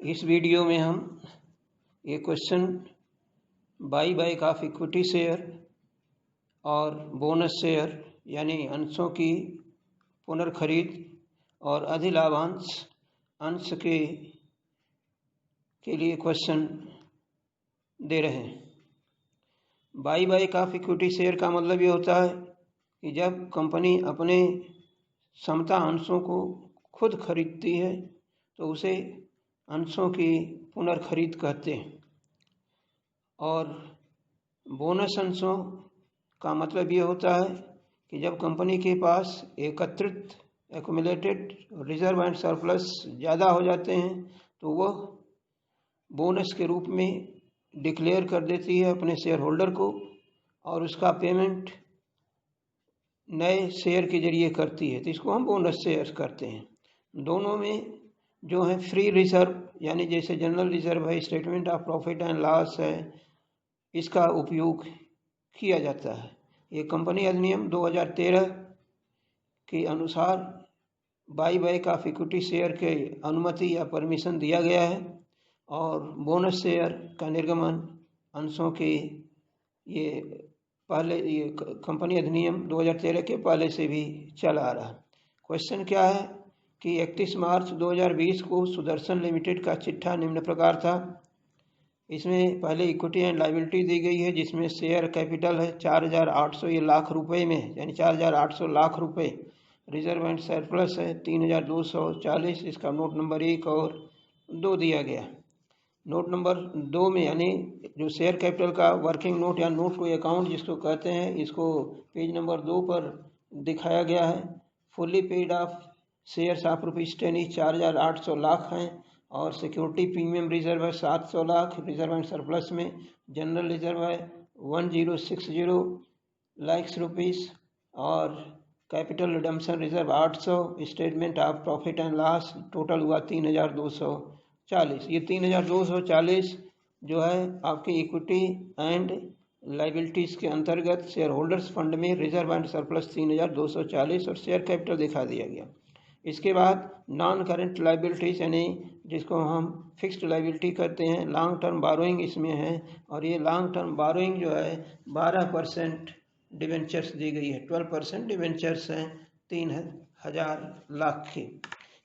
इस वीडियो में हम ये question by back of equity share और बोनस शेयर यानी अंशों की पुनर्खरीद और अधिलाभांश अंश के लिए क्वेश्चन दे रहे हैं। By back of equity share का मतलब ये होता है कि जब कंपनी अपने समता अंशों को खुद खरीदती है तो उसे अंशों की पुनर्खरीद कहते हैं। और बोनस अंशों का मतलब ये होता है कि जब कंपनी के पास एकत्रित एक्युमुलेटेड रिजर्व एंड सरप्लस ज़्यादा हो जाते हैं तो वह बोनस के रूप में डिक्लेयर कर देती है अपने शेयर होल्डर को और उसका पेमेंट नए शेयर के जरिए करती है, तो इसको हम बोनस शेयर करते हैं। दोनों में जो है फ्री रिजर्व यानी जैसे जनरल रिजर्व है, statement of profit and loss है, इसका उपयोग किया जाता है। ये कंपनी अधिनियम 2013 के अनुसार by back of equity share के अनुमति या परमिशन दिया गया है और बोनस शेयर का निर्गमन अंशों के ये कंपनी अधिनियम 2013 के पहले से भी चला आ रहा है। क्वेश्चन क्या है कि 31 मार्च 2020 को सुदर्शन लिमिटेड का चिट्ठा निम्न प्रकार था। इसमें पहले इक्विटी एंड लायबिलिटी दी गई है जिसमें शेयर कैपिटल है 4,800 ये लाख रुपए में, यानी 4,800 लाख रुपए। रिजर्व एंड सरप्लस है 3,240, इसका नोट नंबर 1 और 2 दिया गया। नोट नंबर 2 में यानी जो शेयर कैपिटल का वर्किंग नोट या नोट टू अकाउंट जिसको कहते हैं, इसको पेज नंबर 2 पर दिखाया गया है। Fully paid of shares of ₹10 4,800 lakh हैं और सिक्योरिटी प्रीमियम रिजर्व है 700 लाख। रिजर्व एंड सरप्लस में जनरल रिजर्व है 1060 लाख रुपीस और capital redemption reserve 800। Statement of profit and loss total हुआ 3,240। ये 3,240 जो है आपकी इक्विटी एंड लायबिलिटीज के अंतर्गत शेयर होल्डर्स फंड में रिजर्व एंड सरप्लस 3,240 और शेयर कैपिटल दिखा दिया गया। इसके बाद नॉन करेंट लायबिलिटीज यानी जिसको हम फिक्स्ड लायबिलिटी करते हैं, लॉन्ग टर्म बारोइंग इसमें है और ये लॉन्ग टर्म बारोइंग जो है 12% डिवेंचर्स दी गई है, 12% डिवेंचर्स हैं 3,000 लाख की।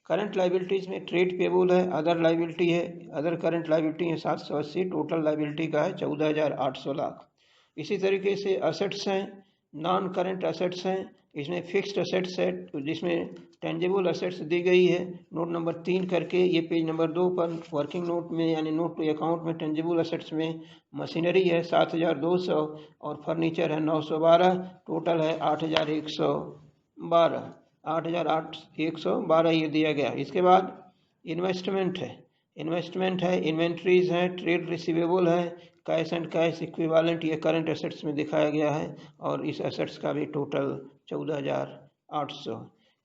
करंट लायबिलिटीज में ट्रेड पेबल है, अदर लायबिलिटी है, अदर करंट लायबिलिटी है 780, टोटल लायबिलिटी का है 14,800 लाख। इसी तरीके से असेट्स हैं, नॉन करंट असेट्स हैं, इसमें फिक्स्ड असेट्स है जिसमें टेंजिबल असेट्स दी गई है नोट नंबर 3 करके। ये पेज नंबर 2 पर वर्किंग नोट में यानी नोट टू अकाउंट में टेंजिबल असेट्स में मशीनरी है 7,200 और फर्नीचर है 912, टोटल है 8,112, 8,112 ये दिया गया। इसके बाद इन्वेस्टमेंट है, इन्वेंट्रीज हैं, ट्रेड रिसीवेबल है, कैश एंड कैश इक्विवेलेंट ये करंट एसेट्स में दिखाया गया है और इस एसेट्स का भी टोटल 14,800।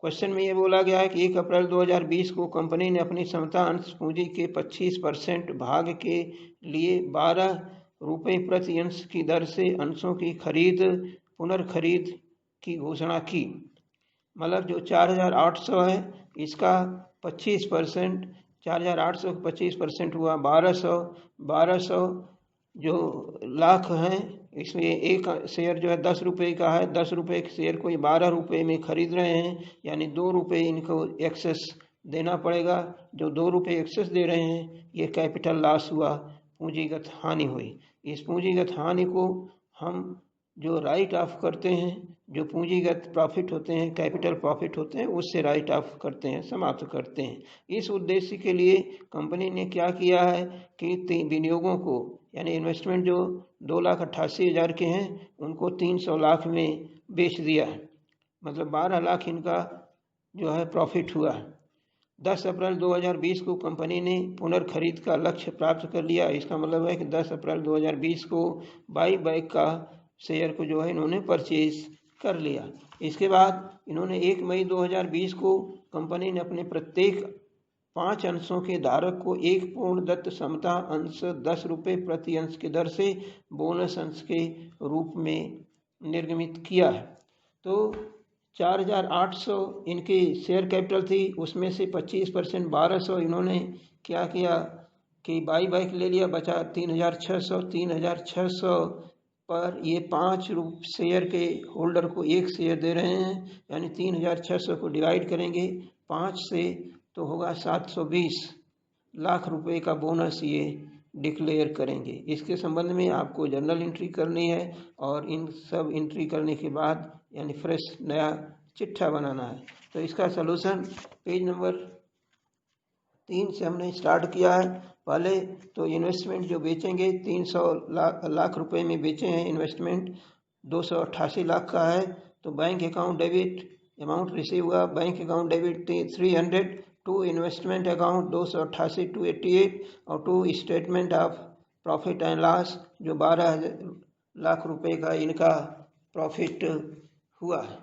क्वेश्चन में ये बोला गया है कि 1 अप्रैल 2020 को कंपनी ने अपनी समता अंश पूंजी के 25% भाग के लिए ₹12 प्रति अंश की दर से अंशों की पुनर्खरीद की घोषणा की। मतलब जो 4,800 है इसका 25%, 4,800 का 25% हुआ 1,200 जो लाख हैं। इसमें एक शेयर जो है 10 रुपये का है, 10 रुपये के शेयर को ये 12 रुपये में खरीद रहे हैं, यानी 2 रुपये इनको एक्सेस देना पड़ेगा। जो 2 रुपये एक्सेस दे रहे हैं ये कैपिटल लॉस हुआ, पूंजीगत हानि हुई। इस पूंजीगत हानि को हम जो राइट ऑफ करते हैं, जो पूंजीगत प्रॉफिट होते हैं, कैपिटल प्रॉफिट होते हैं, उससे राइट ऑफ करते हैं, समाप्त करते हैं। इस उद्देश्य के लिए कंपनी ने क्या किया है कि विनियोगों को यानी इन्वेस्टमेंट जो 2,88,000 के हैं उनको 300 लाख में बेच दिया है, मतलब 12 लाख इनका जो है प्रॉफिट हुआ। 10 अप्रैल 2020 को कंपनी ने पुनर्खरीद का लक्ष्य प्राप्त कर लिया। इसका मतलब है कि 10 अप्रैल 2020 को बाई बैक का शेयर को जो है इन्होंने परचेज कर लिया। इसके बाद इन्होंने 1 मई 2020 को कंपनी ने अपने प्रत्येक 5 अंशों के धारक को एक पूर्ण दत्त समता अंश ₹10 प्रति अंश की दर से बोनस अंश के रूप में निर्गमित किया है। तो 4,800 इनकी शेयर कैपिटल थी, उसमें से 25% 1,200 इन्होंने क्या किया कि बाई बाइक ले लिया, बचा 3,600। 3,600 पर ये 5 शेयर के होल्डर को 1 शेयर दे रहे हैं, यानी 3,600 को डिवाइड करेंगे 5 से तो होगा 720 लाख रुपए का बोनस ये डिक्लेयर करेंगे। इसके संबंध में आपको जर्नल एंट्री करनी है और इन सब एंट्री करने के बाद यानी फ्रेश नया चिट्ठा बनाना है। तो इसका सलूशन पेज नंबर 3 से हमने स्टार्ट किया है। पहले तो इन्वेस्टमेंट जो बेचेंगे 300 लाख रुपए में बेचे हैं, इन्वेस्टमेंट 288 लाख का है। तो bank account debit amount receive हुआ, bank account debit 300, to investment account 288 288 और to statement of profit and loss जो 12 लाख रुपए का इनका प्रॉफिट हुआ है।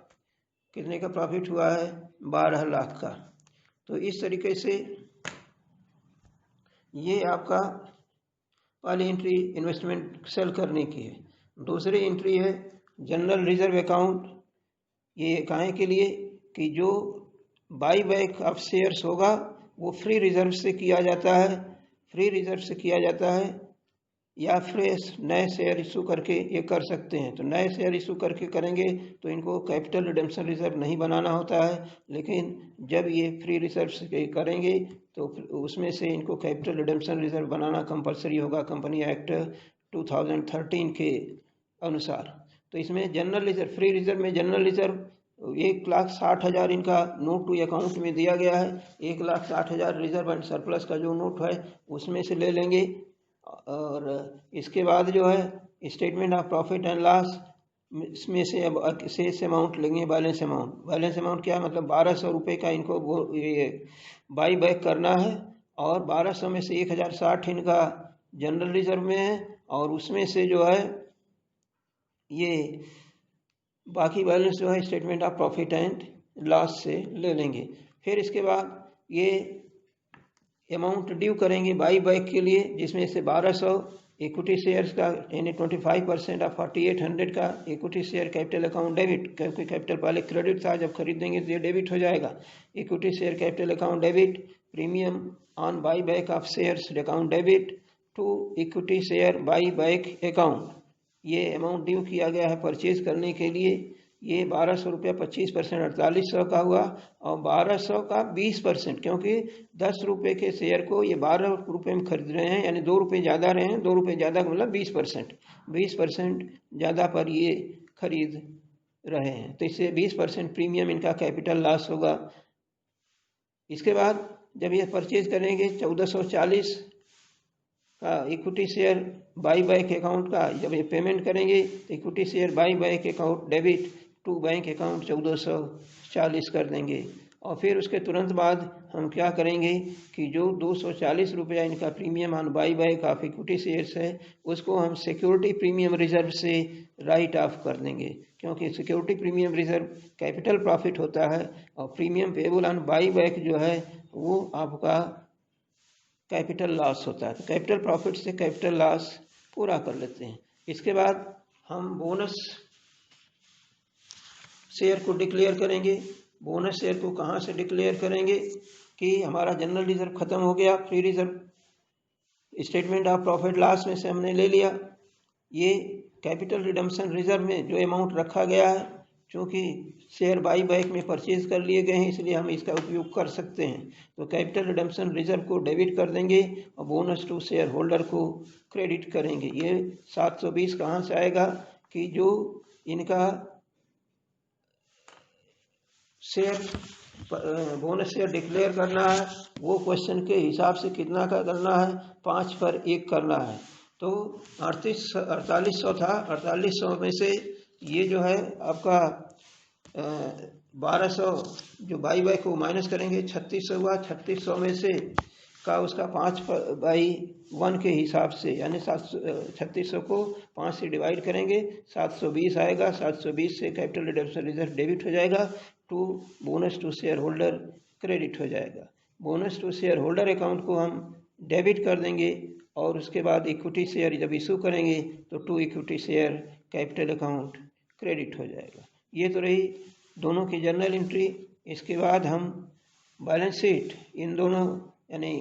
कितने का प्रॉफिट हुआ है? 12 लाख का। तो इस तरीके से ये आपका पहली एंट्री इन्वेस्टमेंट सेल करने की है। दूसरी एंट्री है जनरल रिजर्व अकाउंट। ये काहे के लिए कि जो बाई बैक ऑफ शेयर्स होगा वो फ्री रिजर्व से किया जाता है, फ्री रिजर्व से किया जाता है या फ्रेश नए शेयर इशू करके ये कर सकते हैं। तो नए शेयर इशू करके करेंगे तो इनको कैपिटल रिडेम्पशन रिजर्व नहीं बनाना होता है, लेकिन जब ये फ्री रिजर्व से करेंगे तो उसमें से इनको कैपिटल रिडेम्पशन रिजर्व बनाना कंपलसरी होगा कंपनी एक्ट 2013 के अनुसार। तो इसमें जनरल रिजर्व, फ्री रिजर्व में जनरल रिजर्व 1,60,000 इनका नोट टू अकाउंट में दिया गया है। 1,60,000 रिजर्व एंड सरप्लस का जो नोट है उसमें से ले लेंगे। और इसके बाद जो है statement of profit and loss, इसमें से अब शेष अमाउंट लेंगे, बैलेंस अमाउंट। बैलेंस अमाउंट क्या मतलब 1,200 रुपये का इनको ये बाई बैक करना है और 1,200 में से 1,060 इनका जनरल रिजर्व में है और उसमें से जो है ये बाकी बैलेंस जो है statement of profit and loss से ले लेंगे। फिर इसके बाद ये अमाउंट ड्यू करेंगे बाई बैक के लिए, जिसमें से 1,200 इक्विटी शेयर्स का यानी 25% ऑफ 4,800 का equity share capital account debit, क्योंकि कैपिटल पहले क्रेडिट था, जब खरीदेंगे तो ये डेबिट हो जाएगा। Equity share capital account debit, premium on buy back of shares account debit to equity share buy back account, ये अमाउंट ड्यू किया गया है परचेज करने के लिए। ये 1,200 रुपया 25% 4,800 का हुआ और 1,200 का 20%, क्योंकि 10 रुपये के शेयर को ये 12 रुपये में खरीद रहे हैं, यानी 2 रुपये ज़्यादा रहे हैं। 2 रुपये ज़्यादा का मतलब 20% ज़्यादा पर ये खरीद रहे हैं, तो इससे 20% प्रीमियम इनका कैपिटल लॉस होगा। इसके बाद जब ये परचेज करेंगे 1,440 का equity share buy back account का जब ये पेमेंट करेंगे तो equity share buy back account debit to bank account 1,440 कर देंगे। और फिर उसके तुरंत बाद हम क्या करेंगे कि जो 240 रुपया इनका premium on buy back of equity shares है उसको हम सिक्योरिटी प्रीमियम रिजर्व से राइट ऑफ कर देंगे, क्योंकि security premium reserve capital profit होता है और premium payable on buy back जो है वो आपका कैपिटल लॉस होता है। तो कैपिटल प्रॉफिट से कैपिटल लॉस पूरा कर लेते हैं। इसके बाद हम बोनस शेयर को डिक्लेयर करेंगे। बोनस शेयर को कहाँ से डिक्लेयर करेंगे कि हमारा जनरल रिजर्व खत्म हो गया, free reserve statement of profit loss में से हमने ले लिया। ये कैपिटल रिडम्पशन रिजर्व में जो अमाउंट रखा गया है, क्योंकि शेयर बाई बैक में परचेज कर लिए गए हैं इसलिए हम इसका उपयोग कर सकते हैं। तो कैपिटल रिडम्पशन रिजर्व को डेबिट कर देंगे और बोनस टू शेयर होल्डर को क्रेडिट करेंगे। ये 720 कहाँ से आएगा कि जो इनका शेयर बोनस शेयर डिक्लेयर करना है वो क्वेश्चन के हिसाब से कितना का करना है, 5 पर 1 करना है। तो 4800 था, 4800 में से ये जो है आपका 1200 जो बाई बाई को माइनस करेंगे 3600 हुआ। 3600 में से का उसका 5/1 के हिसाब से यानी 3600 को 5 से डिवाइड करेंगे 720 आएगा। 720 से कैपिटल रिडम्पशन रिजर्व डेबिट हो जाएगा to bonus to share holder credit हो जाएगा। Bonus to share holder account को हम डेबिट कर देंगे और उसके बाद इक्विटी शेयर जब इशू करेंगे तो to equity share capital account credit हो जाएगा। ये तो रही दोनों की जर्नल एंट्री। इसके बाद हम बैलेंस शीट इन दोनों यानी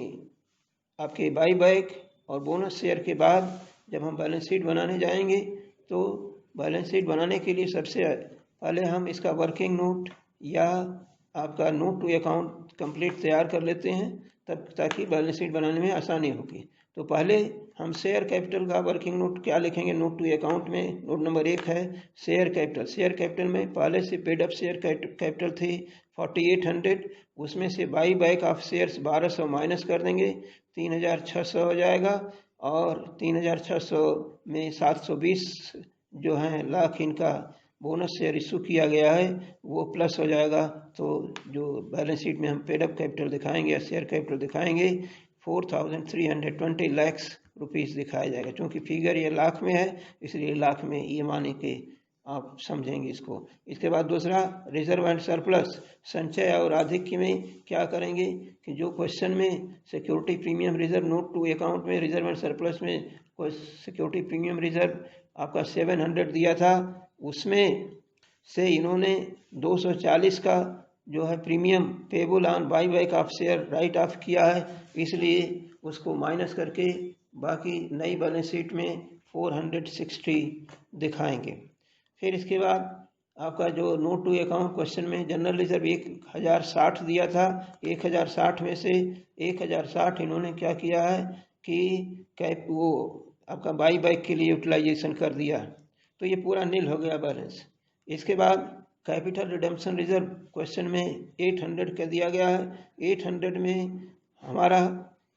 आपके बाई बैक और बोनस शेयर के बाद जब हम बैलेंस शीट बनाने जाएंगे तो बैलेंस शीट बनाने के लिए सबसे पहले हम इसका वर्किंग नोट या आपका नोट टू अकाउंट कंप्लीट तैयार कर लेते हैं, तब ताकि बैलेंस शीट बनाने में आसानी होगी। तो पहले हम शेयर कैपिटल का वर्किंग नोट क्या लिखेंगे नोट टू अकाउंट में। नोट नंबर 1 है शेयर कैपिटल। शेयर कैपिटल में पहले से पेड अप शेयर कैपिटल थी 4800, उसमें से by back of shares 1200 minus कर देंगे, 3600 हो जाएगा। और 3600 में 720 जो है लाख इनका बोनस शेयर इशू किया गया है वो प्लस हो जाएगा। तो जो बैलेंस शीट में हम पेड अप कैपिटल दिखाएंगे या शेयर कैपिटल दिखाएंगे 4320 लाख रुपीस दिखाया जाएगा। क्योंकि फिगर ये लाख में है इसलिए लाख में ये माने के आप समझेंगे इसको। इसके बाद दूसरा रिजर्व एंड सरप्लस। संचय और आधिक्य में क्या करेंगे कि जो क्वेश्चन में security premium reserve note to account में रिजर्व एंड सरप्लस में कोई सिक्योरिटी प्रीमियम रिजर्व आपका 700 दिया था, उसमें से इन्होंने 240 का जो है premium payable on buy back of share right of किया है, इसलिए उसको माइनस करके बाकी नई बैलेंस शीट में 460 दिखाएंगे। फिर इसके बाद आपका जो नोट टू अकाउंट क्वेश्चन में जनरल रिजर्व 1060 दिया था, 1060 में से 1060 इन्होंने क्या किया है कि कैप वो आपका बाई बैक के लिए यूटिलाइजेशन कर दिया, तो ये पूरा नील हो गया बैलेंस। इसके बाद कैपिटल रिडेम्पशन रिजर्व क्वेश्चन में 800 का दिया गया है। 800 में हमारा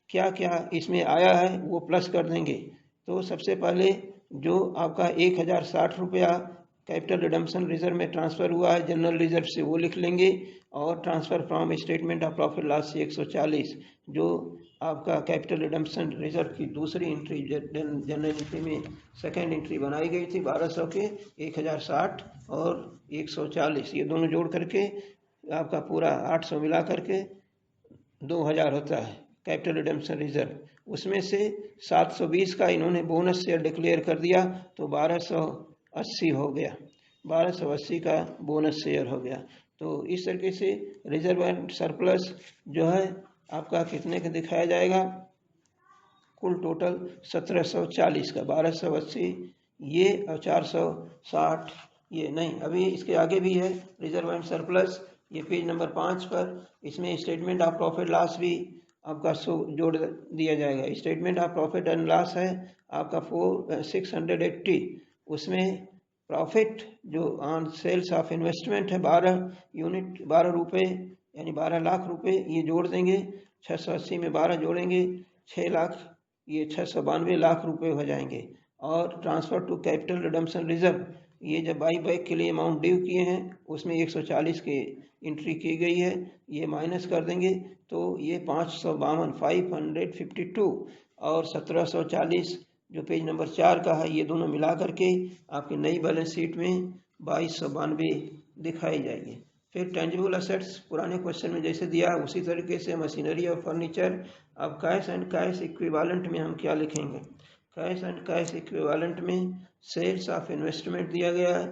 क्या क्या इसमें आया है वो प्लस कर देंगे। तो सबसे पहले जो आपका 1060 रुपया कैपिटल रिडेम्पशन रिजर्व में ट्रांसफ़र हुआ है जनरल रिजर्व से वो लिख लेंगे, और transfer from statement of profit loss से 140 जो आपका कैपिटल रिडेम्पशन रिजर्व की दूसरी एंट्री जनरल एंट्री में सेकेंड एंट्री बनाई गई थी 1200 के 1060 और 140 ये दोनों जोड़ करके आपका पूरा 800 मिला करके 2000 होता है कैपिटल रिडेम्पशन रिजर्व। उसमें से 720 का इन्होंने बोनस शेयर डिक्लेयर कर दिया तो 1280 हो गया, 1280 का बोनस शेयर हो गया। तो इस तरीके से रिजर्व एंड सरप्लस जो है आपका कितने का दिखाया जाएगा, कुल टोटल 1740 का, 1280 ये और 460 ये नहीं। अभी इसके आगे भी है रिजर्व एंड सरप्लस, ये पेज नंबर 5 पर, इसमें स्टेटमेंट ऑफ प्रॉफिट लॉस भी आपका जोड़ दिया जाएगा। Statement of profit and loss है आपका 680, उसमें प्रॉफिट जो ऑन सेल्स ऑफ इन्वेस्टमेंट है 12 यूनिट 12 रुपये यानी 12 लाख रुपए ये जोड़ देंगे। 680 में 12 जोड़ेंगे 6 लाख, ये 692 लाख रुपए हो जाएंगे। और transfer to capital redemption reserve ये जब बाई बैक के लिए अमाउंट ड्यू किए हैं उसमें 140 की एंट्री की गई है, ये माइनस कर देंगे तो ये 552 और 1740 जो पेज नंबर 4 का है ये दोनों मिला करके आपकी नई बैलेंस शीट में 2292 दिखाई जाएगी। फिर टेंजिबल असेट्स पुराने क्वेश्चन में जैसे दिया उसी तरीके से मशीनरी और फर्नीचर। अब कैश एंड कैश इक्विवेलेंट में हम क्या लिखेंगे, कैश एंड कैश इक्विवेलेंट में सेल्स ऑफ इन्वेस्टमेंट दिया गया है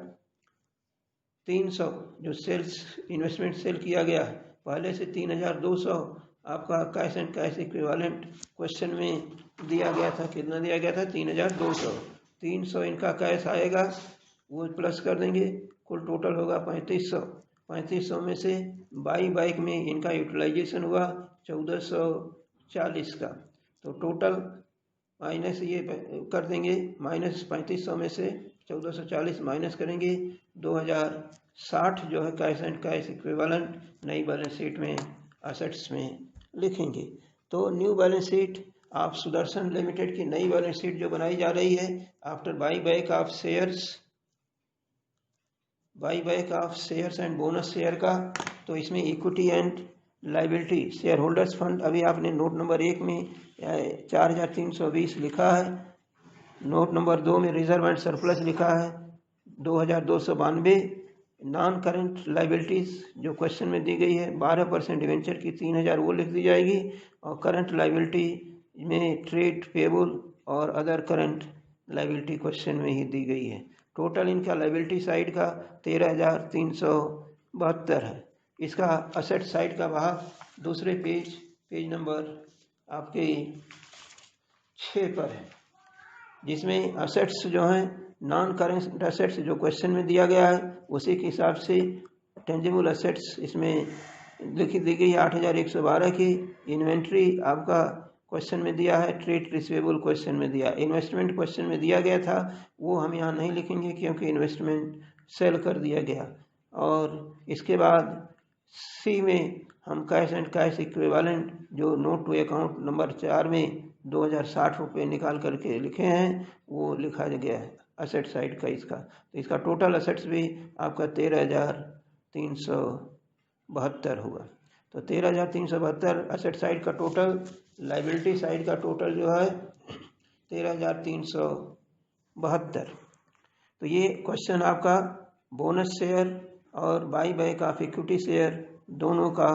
300, जो सेल्स इन्वेस्टमेंट सेल किया गया है पहले से 3200 आपका cash and cash equivalent question में दिया गया था, कितना दिया गया था 3200, 300 इनका कैश आएगा वो प्लस कर देंगे, कुल टोटल होगा 3500। 3500 में से बाई बैक में इनका यूटिलाइजेशन हुआ 1440 का, तो टोटल माइनस ये कर देंगे, माइनस 3500 में से 1440 माइनस करेंगे 2060 जो है कैश एंड कैश इक्विवेलेंट नई बैलेंस शीट में असेट्स में लिखेंगे। तो new balance sheet of Sudarshan limited की नई बैलेंस शीट जो बनाई जा रही है after by back of shares, by back of shares and bonus share का, तो इसमें equity and liability share holders fund अभी आपने नोट नंबर 1 में 4320 लिखा है, नोट नंबर 2 में रिजर्व एंड सरप्लस लिखा है 2292। नॉन करंट लाइबिलिटीज़ जो क्वेश्चन में दी गई है 12% डिवेंचर की 3000 वो लिख दी जाएगी, और करंट लाइबिलिटी में ट्रेड पेबल और अदर करंट लाइबिलिटी क्वेश्चन में ही दी गई है। टोटल इनका लाइबिलिटी साइड का 13,372 है। इसका असेट साइड का भाग दूसरे पेज नंबर आपके 6 पर है, जिसमें असेट्स जो हैं नॉन करेंट असेट्स जो क्वेश्चन में दिया गया है उसी के हिसाब से टेंजिबल असेट्स इसमें लिखी दी गई 8112 की। इन्वेंट्री आपका क्वेश्चन में दिया है, ट्रेड रिसीवेबल क्वेश्चन में दिया, इन्वेस्टमेंट क्वेश्चन में दिया गया था, वो हम यहाँ नहीं लिखेंगे क्योंकि इन्वेस्टमेंट सेल कर दिया गया। और इसके बाद सी में हम कैश एंड कैश इक्विवेलेंट जो नोट टू अकाउंट नंबर 4 में 2060 रुपये निकाल करके लिखे हैं वो लिखा गया है असेट साइड का इसका। तो इसका टोटल असेट्स भी आपका 13,372 हुआ। तो 13,372 असेट साइड का टोटल, लाइबिलिटी साइड का टोटल जो है 13,372। तो ये क्वेश्चन आपका बोनस शेयर और by back of equity share दोनों का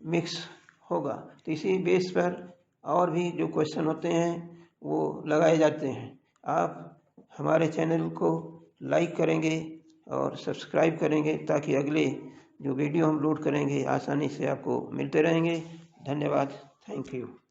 मिक्स होगा। तो इसी बेस पर और भी जो क्वेश्चन होते हैं वो लगाए जाते हैं। आप हमारे चैनल को लाइक करेंगे और सब्सक्राइब करेंगे ताकि अगले जो वीडियो हम लोड करेंगे आसानी से आपको मिलते रहेंगे। धन्यवाद, थैंक यू।